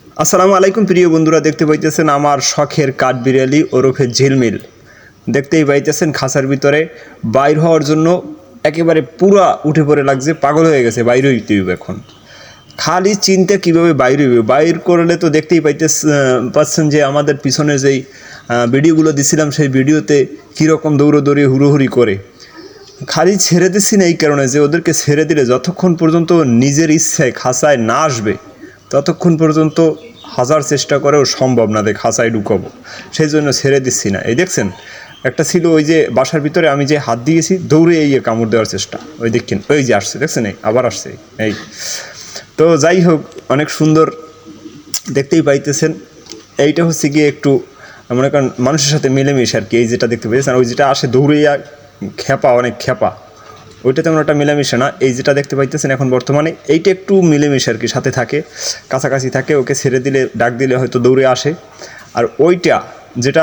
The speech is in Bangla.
আসসালামু আলাইকুম প্রিয় বন্ধুরা, দেখতে পাইতেছেন আমার শখের কাঠবিড়ালি ওরফে ঝিলমিল। দেখতেই পাইতেছেন খাঁচার ভিতরে বাইর হওয়ার জন্য একেবারে পুরা উঠে পড়ে লাগছে, পাগল হয়ে গেছে। বাইরে হইতে হইবে এখন, খালি চিন্তা কীভাবে বাইর হইবে। বাইর করলে তো দেখতেই পাচ্ছেন যে আমাদের পিছনে যেই ভিডিওগুলো দিছিলাম সেই ভিডিওতে কীরকম দৌড়োদৌড়ি হুড়োহুড়ি করে। খালি ছেড়ে দিচ্ছি না এই কারণে যে ওদেরকে ছেড়ে দিলে যতক্ষণ পর্যন্ত নিজের ইচ্ছায় খাঁচায় না আসবে ততক্ষণ পর্যন্ত হাজার চেষ্টা করেও সম্ভব না যে খাঁচায় ঢুকাবো। সেই জন্য ছেড়ে দিচ্ছি না। এই দেখছেন একটা ছিল ওই যে বাসার ভিতরে আমি যে হাত দিয়েছি, দৌড়ে এই কামড় দেওয়ার চেষ্টা। ওই দেখছেন, ওই যে আসছে, দেখছেন এই আবার আসছে। এই তো যাই হোক, অনেক সুন্দর দেখতেই পাইতেছেন। এইটা হচ্ছে গিয়ে একটু মনে করেন মানুষের সাথে মিলেমিশে আর কি। এই যেটা দেখতে পেয়েছেন, ওই যেটা আসে দৌড়িয়া খেপা, অনেক খেপা, ওইটা তেমন একটা মিলেমিশে না। এই যেটা দেখতে পাইতেছেন এখন বর্তমানে, এইটা একটু মিলেমিশে আর কি, সাথে থাকে, কাছাকাছি থাকে। ওকে ছেড়ে দিলে, ডাক দিলে হয়তো দৌড়ে আসে। আর ওইটা যেটা